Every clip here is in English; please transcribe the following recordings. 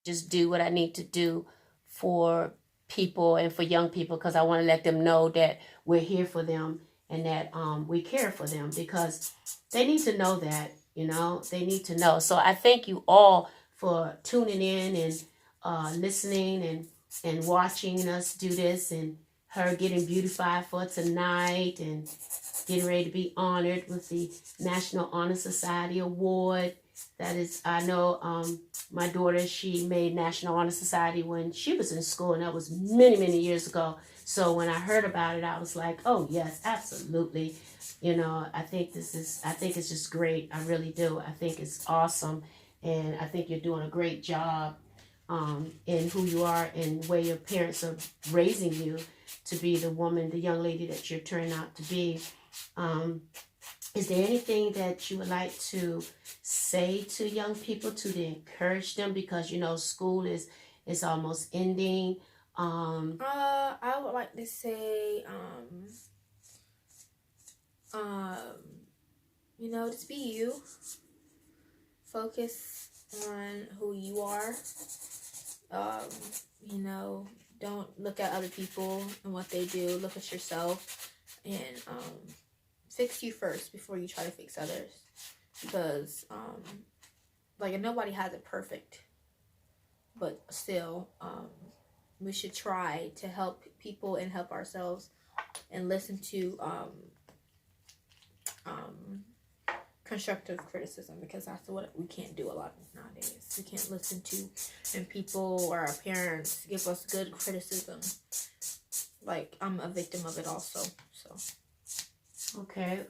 just do what I need to do for people and for young people, because I want to let them know that we're here for them and that we care for them, because they need to know that, they need to know. So I thank you all for tuning in and listening and watching us do this, and her getting beautified for tonight and getting ready to be honored with the National Honor Society Award. That is, I know my daughter, she made National Honor Society when she was in school, and that was many, many years ago. So when I heard about it, I was like, oh, yes, absolutely. I think it's just great. I really do. I think it's awesome. And I think you're doing a great job in who you are and where your parents are raising you to be the woman, the young lady that you're turning out to be. Is there anything that you would like to say to young people to encourage them? Because, school is almost ending. I would like to say, just be you. Focus on who you are. Don't look at other people and what they do. Look at yourself and fix you first before you try to fix others. Because nobody has it perfect, but still, we should try to help people and help ourselves and listen to constructive criticism, because that's what we can't do a lot nowadays. We can't listen to and people or our parents give us good criticism. I'm a victim of it also. So okay,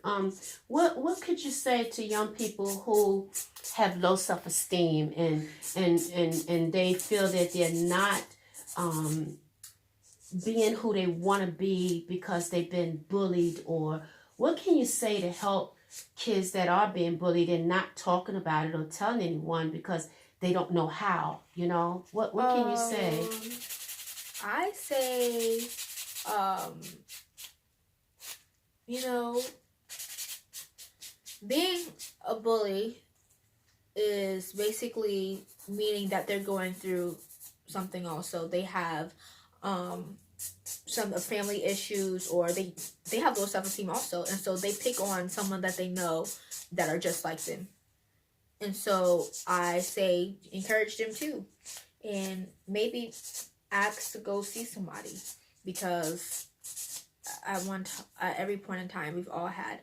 what could you say to young people who have low self-esteem and they feel that they're not being who they want to be because they've been bullied? Or what can you say to help kids that are being bullied and not talking about it or telling anyone because they don't know how? What can you say? I say, being a bully is basically meaning that they're going through something also. They have some family issues, or they have low self-esteem also, and so they pick on someone that they know that are just like them. And so I say encourage them too, and maybe ask to go see somebody, because at every point in time we've all had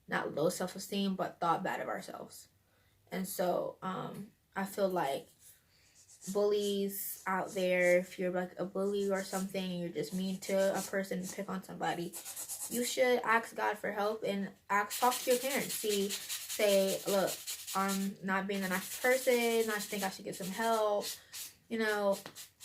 not low self-esteem but thought bad of ourselves. And so I feel like bullies out there, if you're like a bully or something and you're just mean to a person and pick on somebody, you should ask God for help and talk to your parents. Say, look, I'm not being a nice person. I think I should get some help.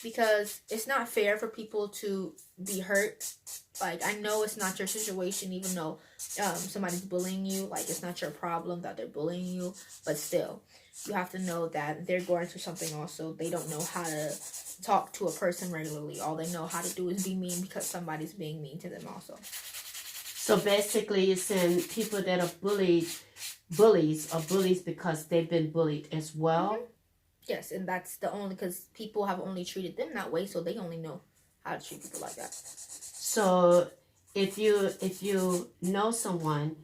Because it's not fair for people to be hurt. I know it's not your situation, even though somebody's bullying you. It's not your problem that they're bullying you, but still, you have to know that they're going through something also. They don't know how to talk to a person regularly. All they know how to do is be mean because somebody's being mean to them also. So basically, you're saying people that are bullies are bullies because they've been bullied as well? Mm-hmm. Yes, and that's because people have only treated them that way, so they only know how to treat people like that. So if you know someone,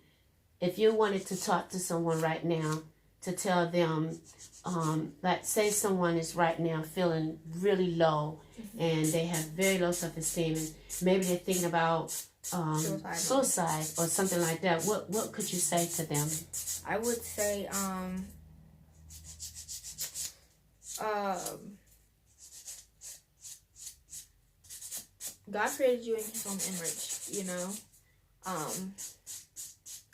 if you wanted to talk to someone right now to tell them, say someone is right now feeling really low, mm-hmm. and they have very low self-esteem, and maybe they're thinking about suicide or something like that, what could you say to them? I would say God created you in His own image,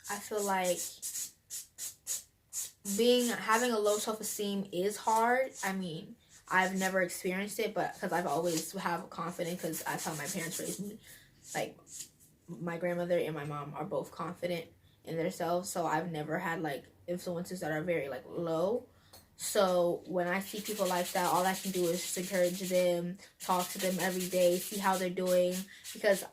I feel like having a low self-esteem is hard. I mean, I've never experienced it, but because I've always have confidence, because that's how my parents raised me. My grandmother and my mom are both confident in themselves, so I've never had influences that are very low. So when I see people like that, all I can do is just encourage them, talk to them every day, see how they're doing. Because,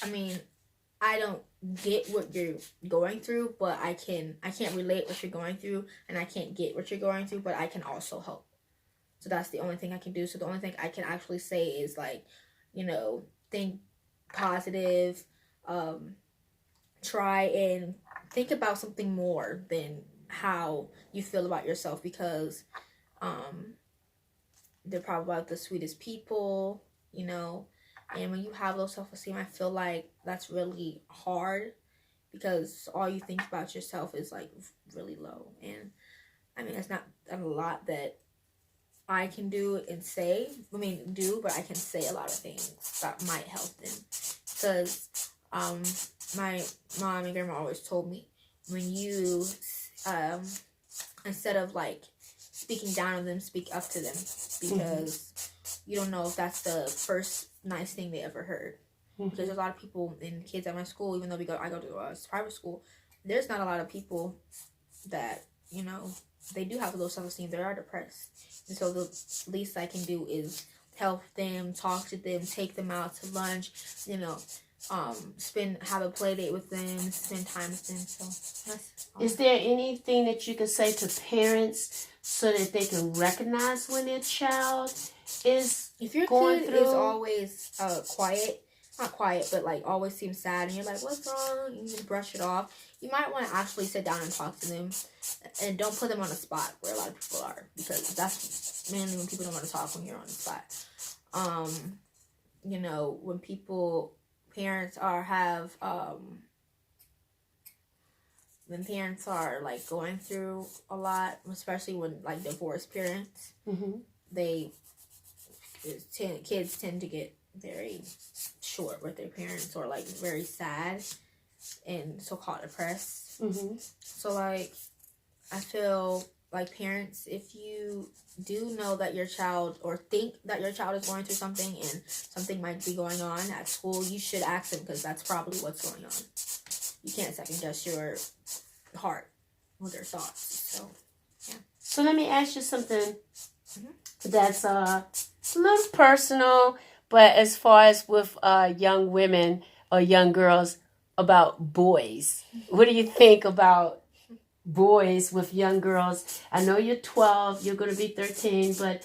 I don't get what you're going through, but I can't relate what you're going through, and I can't get what you're going through, but I can also help. So that's the only thing I can do. So the only thing I can actually say is like, think positive, try and think about something more than how you feel about yourself, because they're probably about the sweetest people, and when you have low self-esteem, I feel like that's really hard, because all you think about yourself is like really low. And I mean, it's not a lot that I can do and say. But I can say a lot of things that might help them. Because my mom and grandma always told me, when you, instead of like speaking down on them, speak up to them, because you don't know if that's the first nice thing they ever heard. Because there's a lot of people and kids at my school, even though I go to a private school, there's not a lot of people that, they do have a low self-esteem. They are depressed. And so the least I can do is help them, talk to them, take them out to lunch, have a play date with them, spend time with them. So is there anything that you can say to parents so that they can recognize when their child is if your going kid through? is always not quiet, but like always seems sad, and you're like, what's wrong? And you just brush it off. You might want to actually sit down and talk to them, and don't put them on a spot where a lot of people are, because that's mainly when people don't want to talk, when you're on the spot. When parents are like going through a lot, especially when like divorced parents, kids tend to get very short with their parents, or like very sad and so-called depressed. So like, I feel like parents, if you do know that your child, or think that your child is going through something and something might be going on at school, you should ask them, because that's probably what's going on. You can't second guess your heart or their thoughts. So yeah. So let me ask you something that's a little personal, but as far as with young women or young girls, about boys. What do you think about boys with young girls? I know you're 12, you're going to be 13, but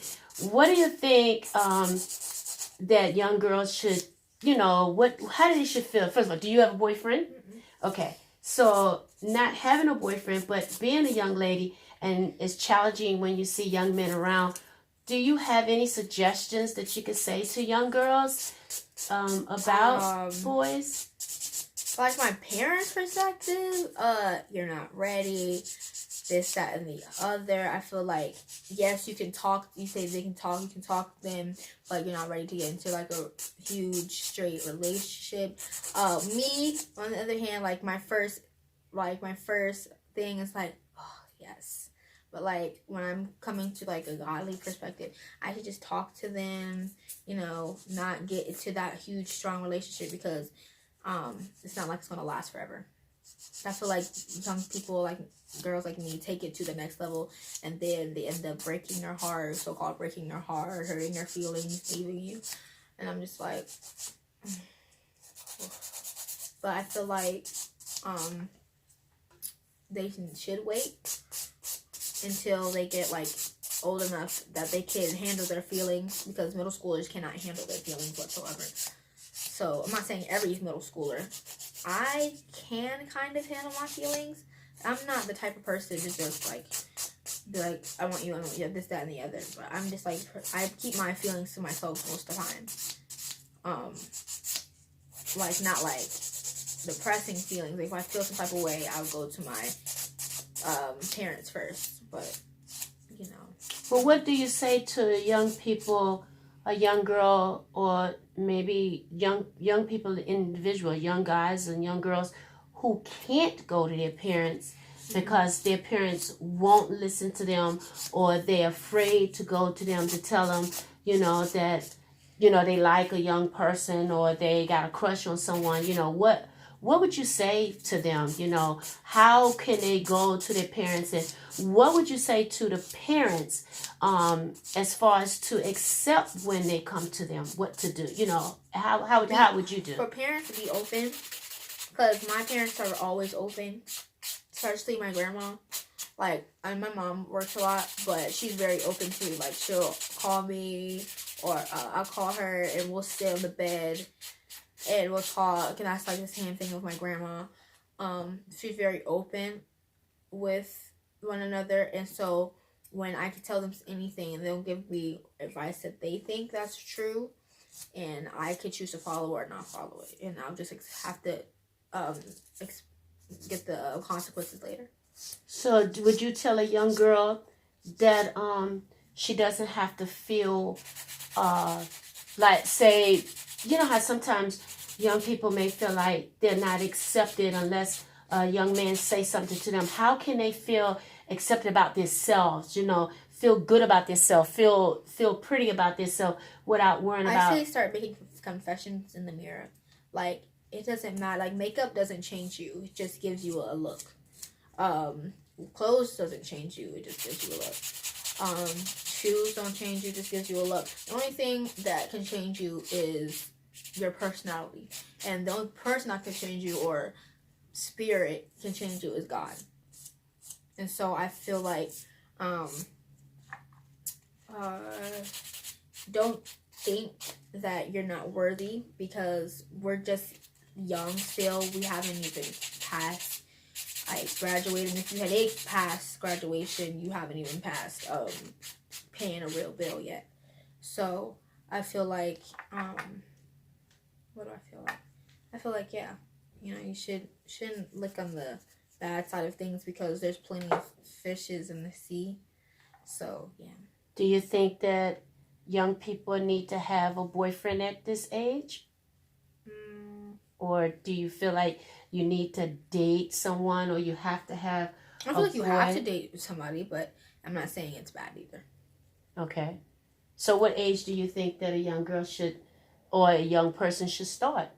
what do you think that young girls should, how do they should feel? First of all, do you have a boyfriend? Okay, so not having a boyfriend, but being a young lady, and it's challenging when you see young men around. Do you have any suggestions that you could say to young girls about boys? Like my parents' perspective, you're not ready, this, that, and the other. I feel like, yes, you can talk, you say they can talk, you can talk to them, but you're not ready to get into like a huge straight relationship. Me, on the other hand, like my first thing is like, oh, yes. But like, when I'm coming to like a godly perspective, I should just talk to them, not get into that huge, strong relationship, because it's not like it's gonna last forever. I feel like some people, like girls like me, take it to the next level, and then they end up breaking their heart, so-called breaking their heart, hurting their feelings, leaving you. And I'm just like, but I feel like they should wait until they get like old enough that they can handle their feelings, because middle schoolers cannot handle their feelings whatsoever. So I'm not saying every middle schooler. I can kind of handle my feelings. I'm not the type of person to just like be like, I want you, this, that, and the other. But I'm just like, I keep my feelings to myself most of the time. Like, not like depressing feelings. Like, if I feel some type of way, I'll go to my parents first. But Well, what do you say to young people, a young girl, or maybe young people, individual, young guys and young girls who can't go to their parents because their parents won't listen to them, or they're afraid to go to them to tell them, that, they like a young person, or they got a crush on someone? What would you say to them? How can they go to their parents, and what would you say to the parents as far as to accept when they come to them, what to do? How would you do? For parents to be open, because my parents are always open, especially my grandma. like, and my mom works a lot, but she's very open to, like, she'll call me, or I'll call her, and we'll sit on the bed, and we'll talk, and that's, like, the same thing with my grandma. She's very open with one another, and so when I can tell them anything, and they'll give me advice that they think that's true, and I could choose to follow or not follow it, and I'll just have to get the consequences later. So would you tell a young girl that she doesn't have to feel like, say, you know how sometimes young people may feel like they're not accepted unless a young man say something to them. How can they feel accepted about themselves, you know, feel good about themselves, feel pretty about themselves without worrying about... I say start making confessions in the mirror. Like, it doesn't matter. Like, makeup doesn't change you. It just gives you a look. Clothes doesn't change you. It just gives you a look. Shoes don't change you. It just gives you a look. The only thing that can change you is your personality. And the only person that can change you, or spirit can change you, is God. And so I feel like don't think that you're not worthy, because we're just young still. We haven't even passed, like, graduating. If you had passed graduation, you haven't even passed paying a real bill yet. So I feel like what do I feel like? I feel like, yeah, you know, you shouldn't look on the bad side of things, because there's plenty of fishes in the sea. So yeah. Do you think that young people need to have a boyfriend at this age? Or do you feel like you need to date someone, or you have to have I feel like you have to date somebody, but I'm not saying it's bad either. Okay. So what age do you think that a young girl should, or a young person should start?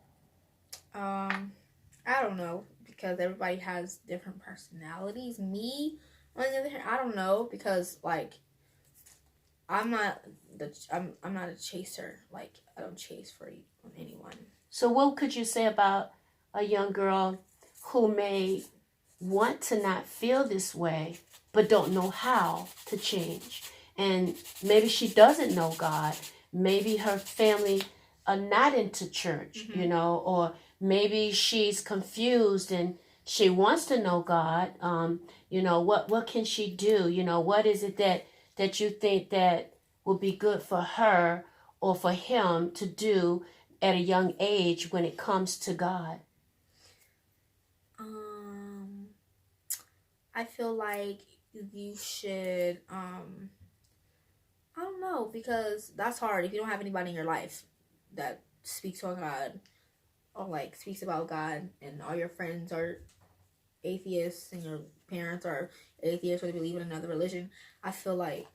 I don't know, because everybody has different personalities. Me, on the other hand, I don't know, because, like, I'm not a chaser. Like, I don't chase for anyone. So what could you say about a young girl who may want to not feel this way, but don't know how to change? And maybe she doesn't know God. Maybe her family are not into church, you know, or maybe she's confused and she wants to know God. You know, what can she do? You know, what is it that you think that will be good for her or for him to do at a young age when it comes to God? I feel like you should, I don't know, because that's hard if you don't have anybody in your life that speaks on God, or, like, speaks about God, and all your friends are atheists and your parents are atheists, or they believe in another religion. I feel like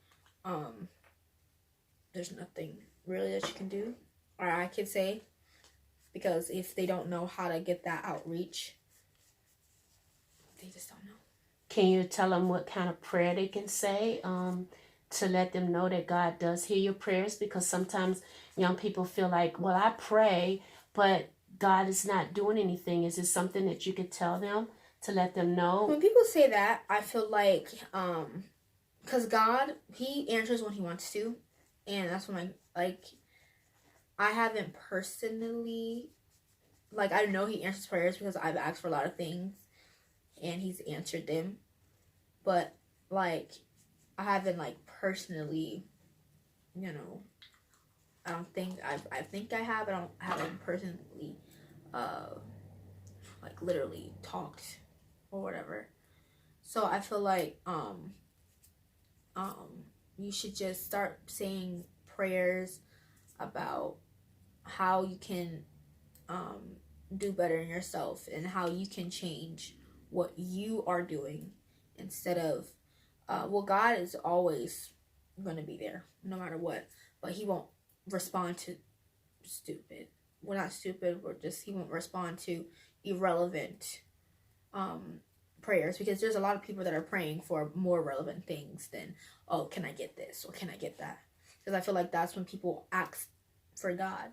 there's nothing really that you can do, or I could say, because if they don't know how to get that outreach, they just don't know. Can you tell them what kind of prayer they can say to let them know that God does hear your prayers? Because sometimes young people feel like, well, I pray, but God is not doing anything. Is it something that you could tell them to let them know? When people say that, I feel like, because God, He answers when He wants to, and that's when I haven't personally, like, I know He answers prayers because I've asked for a lot of things, and He's answered them, but, like, I haven't, like, personally, you know, I don't think I think I have, but I haven't personally, like, literally talked or whatever. So I feel like you should just start saying prayers about how you can do better in yourself, and how you can change what you are doing, instead of well, God is always going to be there no matter what, but He won't respond to stupid, we're not stupid, He won't respond to irrelevant prayers, because there's a lot of people that are praying for more relevant things than, oh, can I get this, or can I get that? Because I feel like that's when people ask for God,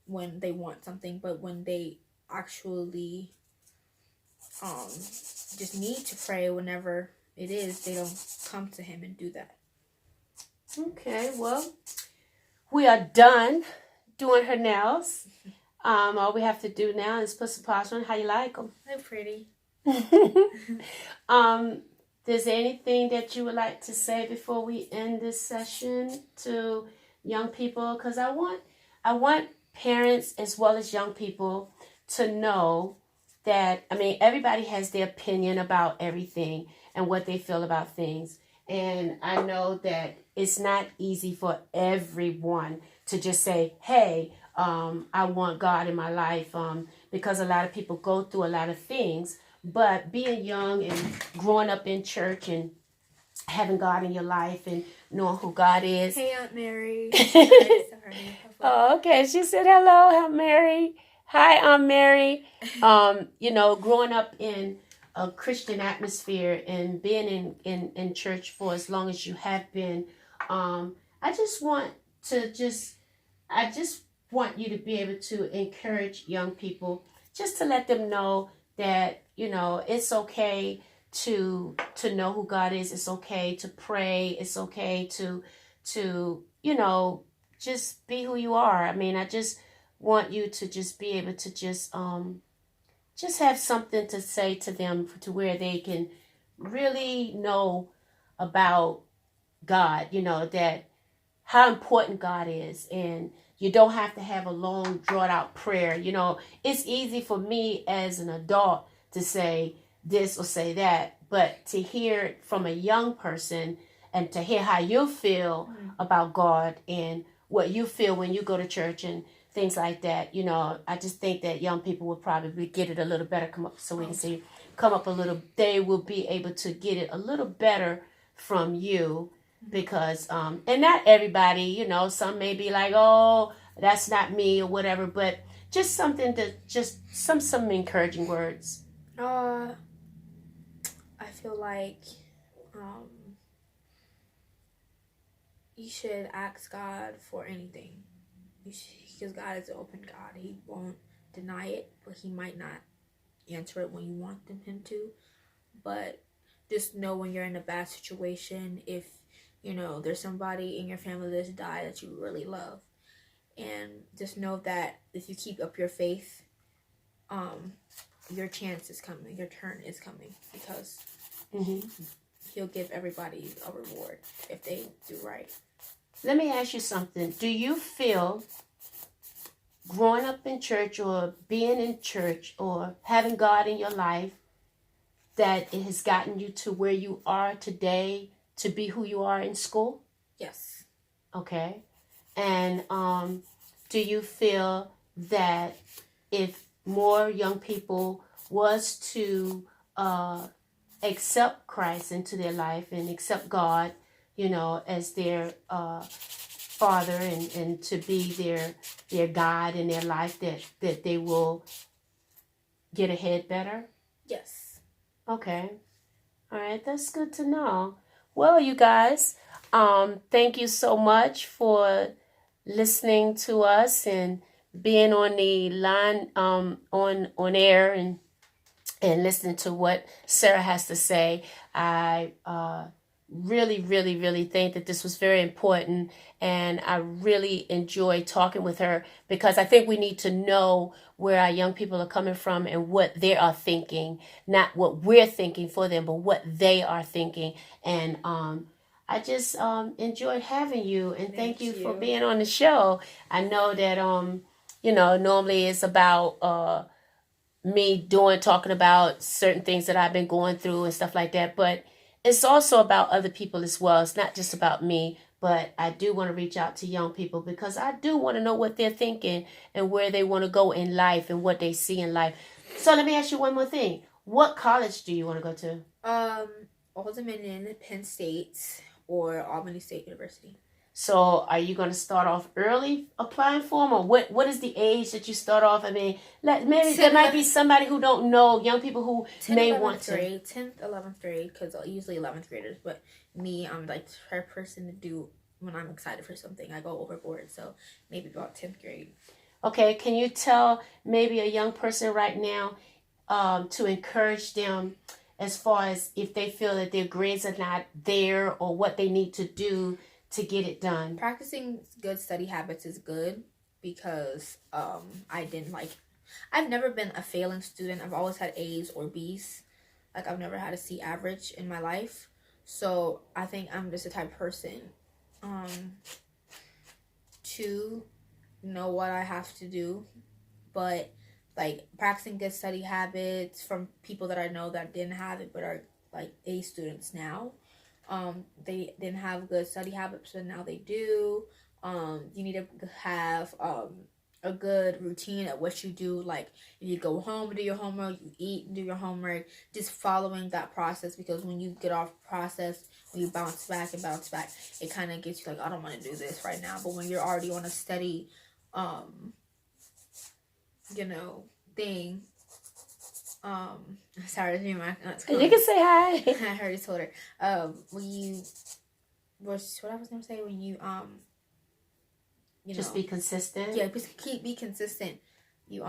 when they want something, but when they actually just need to pray whenever it is, they don't come to him and do that. Okay, well, we are done doing her nails. All we have to do now is put some polish on. How you like them? They're pretty. Is there anything that you would like to say before we end this session to young people? Because I want parents as well as young people to know that, I mean, everybody has their opinion about everything and what they feel about things. And I know that it's not easy for everyone to just say, hey, I want God in my life, because a lot of people go through a lot of things. But being young and growing up in church and having God in your life and knowing who God is. Hey, Aunt Mary. Oh, okay. She said, hello, Aunt Mary. Hi, Aunt Mary. Growing up in a Christian atmosphere and being in church for as long as you have been, I just want you to be able to encourage young people, just to let them know that, it's okay to know who God is. It's okay to pray. It's okay to just be who you are. I mean, I just want you to just be able to just have something to say to them, to where they can really know about God, that how important God is. And you don't have to have a long drawn out prayer. It's easy for me as an adult to say this or say that, but to hear it from a young person and to hear how you feel about God and what you feel when you go to church and things like that, I just think that young people will probably get it a little better. They will be able to get it a little better from you. Because and not everybody, some may be like, oh, that's not me or whatever, but just something to just some encouraging words. I feel like you should ask God for anything, because God is an open God. He won't deny it, but he might not answer it when you want him to. But just know when you're in a bad situation, if there's somebody in your family that's died that you really love, and just know that if you keep up your faith, your chance is coming, your turn is coming, because he'll give everybody a reward if they do right. Let me ask you something. Do you feel growing up in church or being in church or having God in your life that it has gotten you to where you are today to be who you are in school? Yes. Okay. And do you feel that if more young people was to accept Christ into their life and accept God, as their father and to be their guide in their life, that they will get ahead better? Yes. Okay. All right, that's good to know. Well, you guys, thank you so much for listening to us and being on the line, on air and listening to what Sarah has to say. I really, really, really think that this was very important, and I really enjoy talking with her, because I think we need to know where our young people are coming from and what they are thinking, not what we're thinking for them, but what they are thinking. And I just enjoyed having you, and thank you for being on the show. I know that normally it's about me talking about certain things that I've been going through and stuff like that, but it's also about other people as well. It's not just about me, but I do want to reach out to young people, because I do want to know what they're thinking and where they want to go in life and what they see in life. So let me ask you one more thing. What college do you want to go to? Old Dominion, Penn State, or Albany State University. So are you going to start off early applying for them, or what is the age that you start off? I mean, maybe there might be somebody who don't know, young people who 10th, may want to. 10th, 11th grade, because usually 11th graders, but me, I'm like the person to do when I'm excited for something. I go overboard, so maybe about 10th grade. Okay, can you tell maybe a young person right now to encourage them as far as if they feel that their grades are not there or what they need to do to get it done? Practicing good study habits is good because I've never been a failing student. I've always had A's or B's. Like, I've never had a C average in my life. So I think I'm just the type of person to know what I have to do. But like practicing good study habits from people that I know that didn't have it but are like A students now. They didn't have good study habits, but now they do. You need to have a good routine at what you do. Like, if you go home, do your homework, you eat, do your homework, just following that process, because when you get off process, when you bounce back, it kind of gets you like, I don't want to do this right now. But when you're already on a steady, thing, sorry, my You can say hi. I already told her. When you, what I was gonna say, when you just be consistent. Yeah, be consistent. You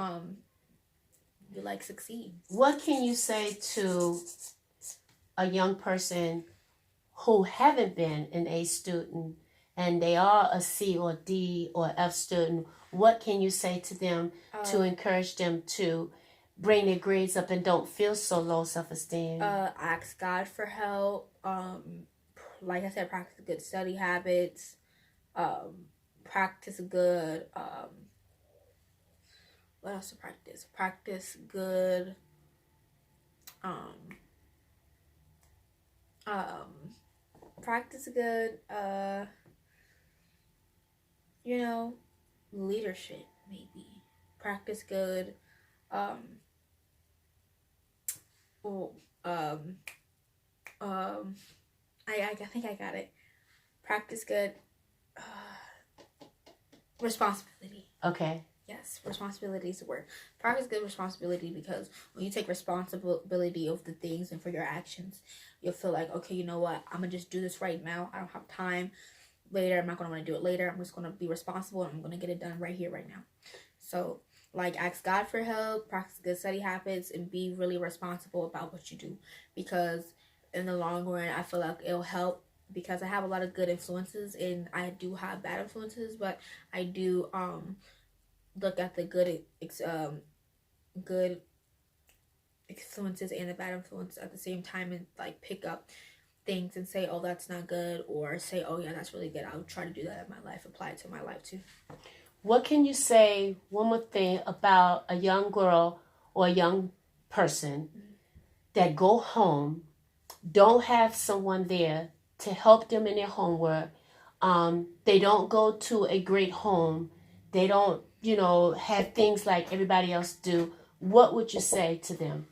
like succeed. What can you say to a young person who haven't been an A student and they are a C or D or F student? What can you say to them to encourage them to bring their grades up and don't feel so low self-esteem? Ask God for help. Like I said, practice good study habits. Practice good. What else to practice? Practice good. Practice good. Leadership, maybe. Practice good. I think I got it. Practice good. Responsibility. Okay. Yes, responsibility is the word. Practice good responsibility, because when you take responsibility of the things and for your actions, you'll feel like, okay, you know what? I'm going to just do this right now. I don't have time. Later, I'm not going to want to do it later. I'm just going to be responsible, and I'm going to get it done right here, right now. So, like, ask God for help, practice good study habits, and be really responsible about what you do. Because in the long run, I feel like it'll help, because I have a lot of good influences, and I do have bad influences, but I do look at the good influences and the bad influences at the same time, and like pick up things and say, oh, that's not good, or say, oh yeah, that's really good. I'll try to do that in my life, apply it to my life too. What can you say, one more thing, about a young girl or a young person that go home, don't have someone there to help them in their homework? They don't go to a great home. They don't, have things like everybody else do. What would you say to them?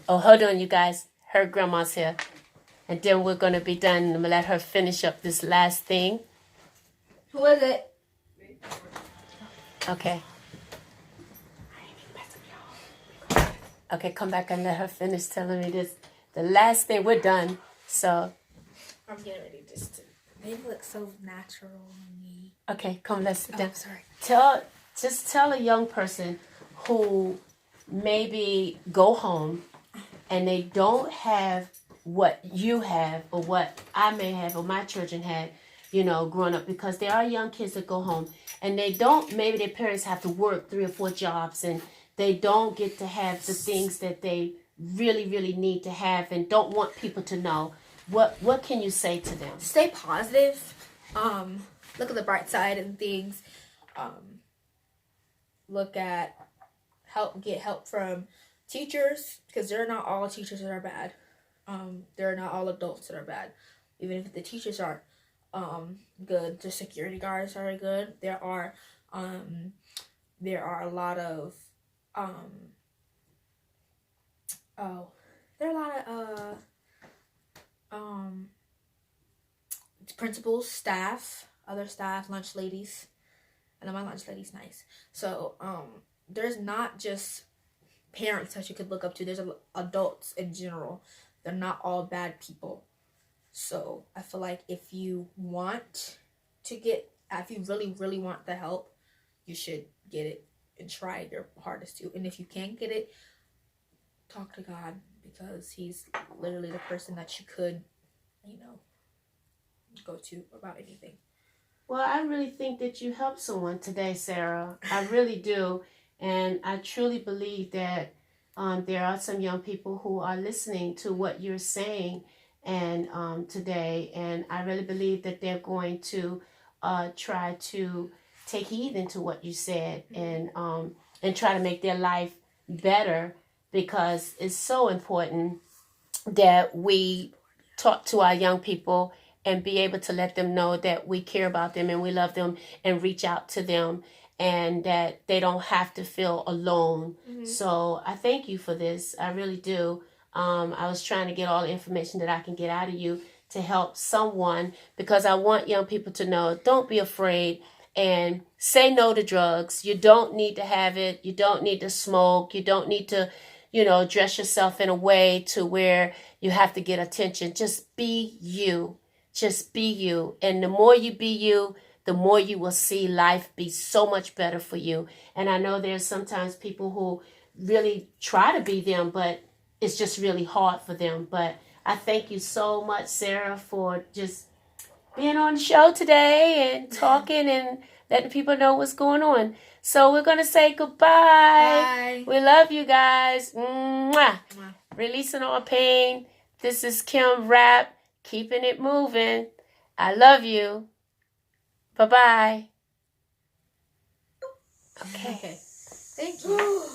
Oh, hold on, you guys. Her grandma's here. And then we're going to be done. I'm going to let her finish up this last thing. Who is it? Okay. Okay, come back and let her finish telling me this. The last thing, we're done. So. I'm getting ready just to. They look so natural on me. Okay, come, let's sit down. Sorry. Just tell a young person who maybe go home and they don't have what you have or what I may have or my children had, growing up, because there are young kids that go home and they don't, maybe their parents have to work 3 or 4 jobs and they don't get to have the things that they really, really need to have and don't want people to know. What can you say to them? Stay positive. Look at the bright side and things. Get help from teachers, because they're not all teachers that are bad. They're not all adults that are bad. Even if the teachers aren't good, the security guards are good. There are a lot of principals, staff, other staff, lunch ladies. I know my lunch lady's nice. So there's not just parents that you could look up to. There's adults in general. They're not all bad people. So I feel like if you really, really want the help, you should get it and try your hardest to. And if you can't get it, talk to God. because he's literally the person that you could, go to about anything. Well, I really think that you helped someone today, Sarah. I really do. And I truly believe that there are some young people who are listening to what you're saying and today. And I really believe that they're going to try to take heed into what you said and try to make their life better, because it's so important that we talk to our young people and be able to let them know that we care about them and we love them and reach out to them, and that they don't have to feel alone. So I thank you for this. I really do. I was trying to get all the information that I can get out of you to help someone, because I want young people to know, don't be afraid and say no to drugs. You don't need to have it. You don't need to smoke. You don't need to, dress yourself in a way to where you have to get attention. Just be you. Just be you. And the more you be you, the more you will see life be so much better for you. And I know there's sometimes people who really try to be them, but it's just really hard for them. But I thank you so much, Sarah, for just being on the show today and talking and letting people know what's going on. So we're going to say goodbye. Bye. We love you guys. Mwah. Releasing all pain. This is Kim R.A.P. Keeping it moving. I love you. Bye-bye. Okay. Thank you.